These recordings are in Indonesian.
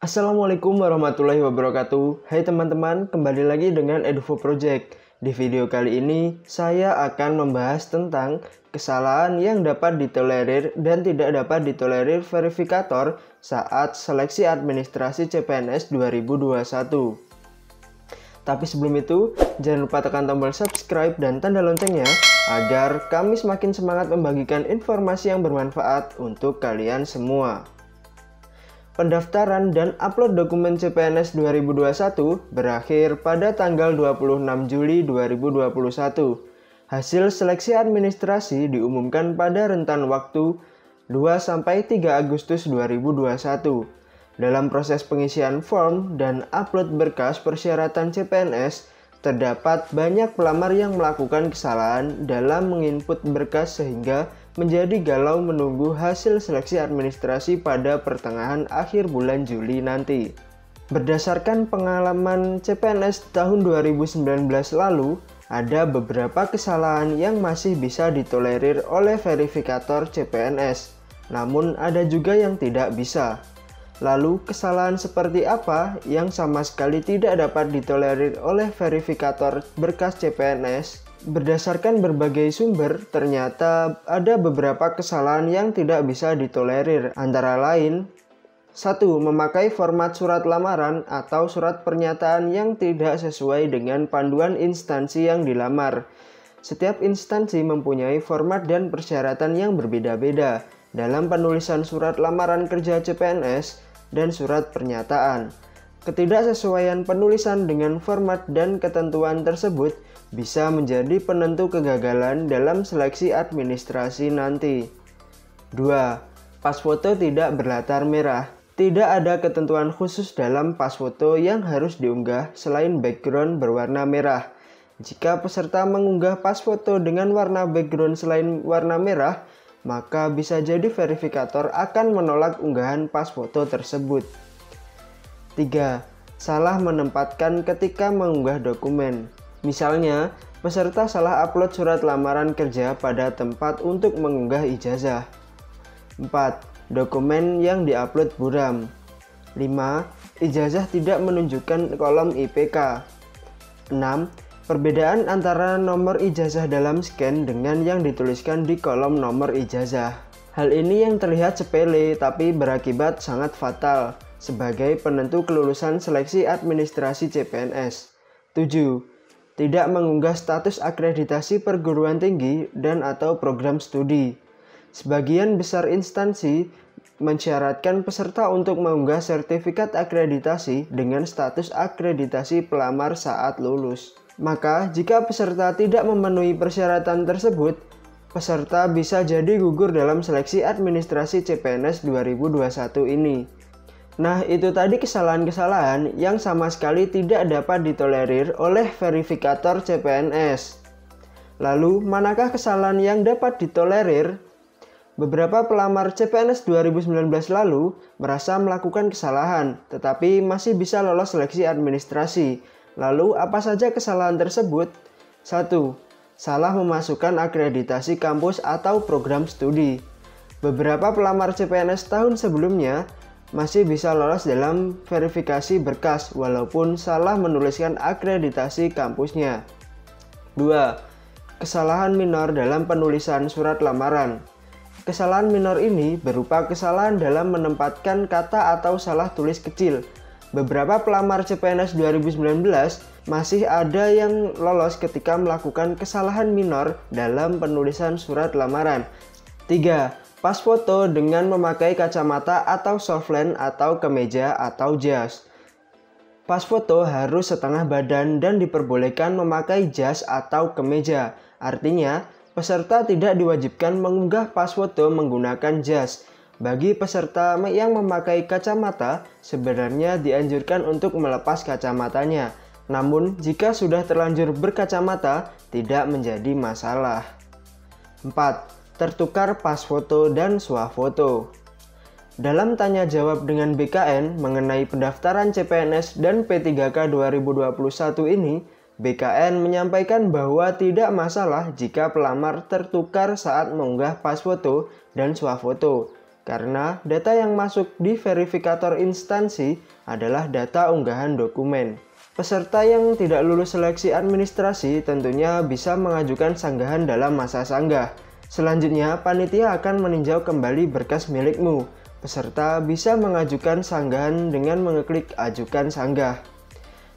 Assalamualaikum warahmatullahi wabarakatuh. Hai teman-teman, kembali lagi dengan Eduvo Project. Di video kali ini, saya akan membahas tentang kesalahan yang dapat ditolerir dan tidak dapat ditolerir verifikator saat seleksi administrasi CPNS 2021. Tapi sebelum itu, jangan lupa tekan tombol subscribe dan tanda loncengnya agar kami semakin semangat membagikan informasi yang bermanfaat untuk kalian semua. Pendaftaran dan upload dokumen CPNS 2021 berakhir pada tanggal 26 Juli 2021. Hasil seleksi administrasi diumumkan pada rentan waktu 2-3 Agustus 2021. Dalam proses pengisian form dan upload berkas persyaratan CPNS, terdapat banyak pelamar yang melakukan kesalahan dalam menginput berkas sehingga menjadi galau menunggu hasil seleksi administrasi pada pertengahan akhir bulan Juli nanti. Berdasarkan pengalaman CPNS tahun 2019 lalu, ada beberapa kesalahan yang masih bisa ditolerir oleh verifikator CPNS, namun ada juga yang tidak bisa. Lalu, kesalahan seperti apa yang sama sekali tidak dapat ditolerir oleh verifikator berkas CPNS? Berdasarkan berbagai sumber, ternyata ada beberapa kesalahan yang tidak bisa ditolerir, antara lain 1. Memakai format surat lamaran atau surat pernyataan yang tidak sesuai dengan panduan instansi yang dilamar. Setiap instansi mempunyai format dan persyaratan yang berbeda-beda dalam penulisan surat lamaran kerja CPNS dan surat pernyataan. Ketidaksesuaian penulisan dengan format dan ketentuan tersebut bisa menjadi penentu kegagalan dalam seleksi administrasi nanti. 2. Pas foto tidak berlatar merah. Tidak ada ketentuan khusus dalam pas foto yang harus diunggah selain background berwarna merah. Jika peserta mengunggah pas foto dengan warna background selain warna merah, maka bisa jadi verifikator akan menolak unggahan pas foto tersebut. 3. Salah menempatkan ketika mengunggah dokumen. Misalnya, peserta salah upload surat lamaran kerja pada tempat untuk mengunggah ijazah. 4. Dokumen yang diupload buram. 5. Ijazah tidak menunjukkan kolom IPK. 6. Perbedaan antara nomor ijazah dalam scan dengan yang dituliskan di kolom nomor ijazah. Hal ini yang terlihat sepele tapi berakibat sangat fatal sebagai penentu kelulusan seleksi administrasi CPNS. 7. Tidak mengunggah status akreditasi perguruan tinggi dan atau program studi. Sebagian besar instansi mensyaratkan peserta untuk mengunggah sertifikat akreditasi dengan status akreditasi pelamar saat lulus. Maka, jika peserta tidak memenuhi persyaratan tersebut, peserta bisa jadi gugur dalam seleksi administrasi CPNS 2021 ini. Nah, itu tadi kesalahan-kesalahan yang sama sekali tidak dapat ditolerir oleh verifikator CPNS. Lalu, manakah kesalahan yang dapat ditolerir? Beberapa pelamar CPNS 2019 lalu merasa melakukan kesalahan, tetapi masih bisa lolos seleksi administrasi. Lalu, apa saja kesalahan tersebut? 1. Salah memasukkan akreditasi kampus atau program studi. Beberapa pelamar CPNS tahun sebelumnya masih bisa lolos dalam verifikasi berkas walaupun salah menuliskan akreditasi kampusnya. 2. Kesalahan minor dalam penulisan surat lamaran. Kesalahan minor ini berupa kesalahan dalam menempatkan kata atau salah tulis kecil. Beberapa pelamar CPNS 2019 masih ada yang lolos ketika melakukan kesalahan minor dalam penulisan surat lamaran. 3. Pas foto dengan memakai kacamata atau softland atau kemeja atau jas. Pas foto harus setengah badan dan diperbolehkan memakai jas atau kemeja. Artinya, peserta tidak diwajibkan mengunggah pas foto menggunakan jas. Bagi peserta yang memakai kacamata, sebenarnya dianjurkan untuk melepas kacamatanya. Namun, jika sudah terlanjur berkacamata, tidak menjadi masalah. 4. Tertukar pas foto dan swafoto. Dalam tanya jawab dengan BKN mengenai pendaftaran CPNS dan P3K 2021 ini, BKN menyampaikan bahwa tidak masalah jika pelamar tertukar saat mengunggah pas foto dan swafoto. karena data yang masuk di verifikator instansi adalah data unggahan dokumen. Peserta yang tidak lulus seleksi administrasi tentunya bisa mengajukan sanggahan dalam masa sanggah. Selanjutnya, panitia akan meninjau kembali berkas milikmu. Peserta bisa mengajukan sanggahan dengan mengeklik ajukan sanggah.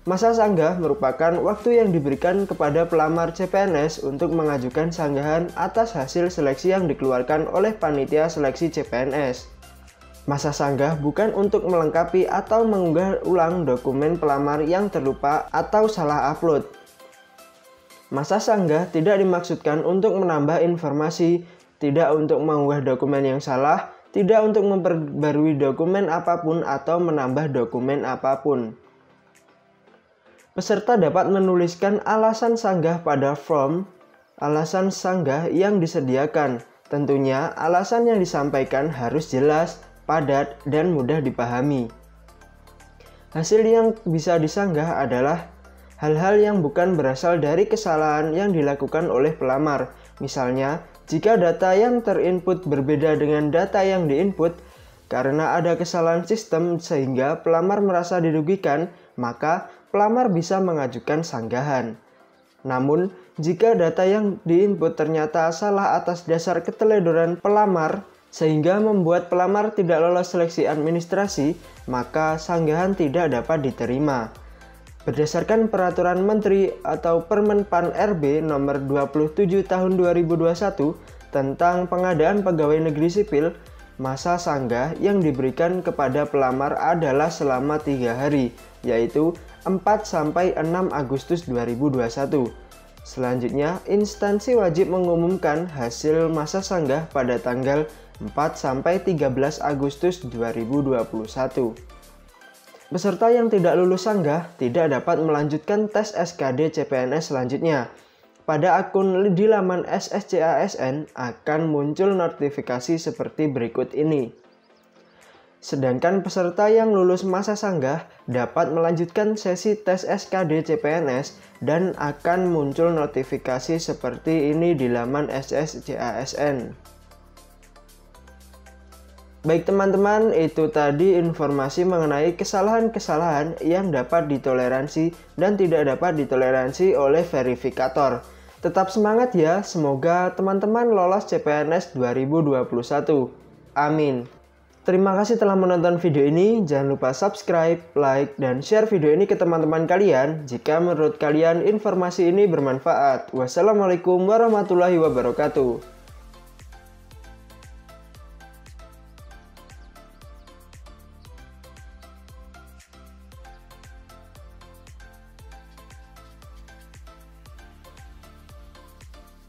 Masa sanggah merupakan waktu yang diberikan kepada pelamar CPNS untuk mengajukan sanggahan atas hasil seleksi yang dikeluarkan oleh panitia seleksi CPNS. Masa sanggah bukan untuk melengkapi atau mengunggah ulang dokumen pelamar yang terlupa atau salah upload. Masa sanggah tidak dimaksudkan untuk menambah informasi, tidak untuk mengunggah dokumen yang salah, tidak untuk memperbarui dokumen apapun atau menambah dokumen apapun. Peserta dapat menuliskan alasan sanggah pada form alasan sanggah yang disediakan. Tentunya alasan yang disampaikan harus jelas, padat, dan mudah dipahami. Hasil yang bisa disanggah adalah hal-hal yang bukan berasal dari kesalahan yang dilakukan oleh pelamar. Misalnya, jika data yang terinput berbeda dengan data yang diinput, karena ada kesalahan sistem sehingga pelamar merasa dirugikan, maka pelamar bisa mengajukan sanggahan. Namun, jika data yang diinput ternyata salah atas dasar keteledoran pelamar, sehingga membuat pelamar tidak lolos seleksi administrasi, maka sanggahan tidak dapat diterima. Berdasarkan Peraturan Menteri atau Permen.Pan RB Nomor 27 Tahun 2021 tentang pengadaan pegawai negeri sipil, masa sanggah yang diberikan kepada pelamar adalah selama 3 hari, yaitu 4-6 Agustus 2021. Selanjutnya, instansi wajib mengumumkan hasil masa sanggah pada tanggal 4-13 Agustus 2021. Peserta yang tidak lulus sanggah tidak dapat melanjutkan tes SKD CPNS selanjutnya. Pada akun di laman SSCASN akan muncul notifikasi seperti berikut ini. Sedangkan peserta yang lulus masa sanggah dapat melanjutkan sesi tes SKD CPNS dan akan muncul notifikasi seperti ini di laman SSCASN. Baik teman-teman, itu tadi informasi mengenai kesalahan-kesalahan yang dapat ditoleransi dan tidak dapat ditoleransi oleh verifikator. Tetap semangat ya, semoga teman-teman lolos CPNS 2021. Amin. Terima kasih telah menonton video ini. Jangan lupa subscribe, like, dan share video ini ke teman-teman kalian jika menurut kalian informasi ini bermanfaat. Wassalamualaikum warahmatullahi wabarakatuh.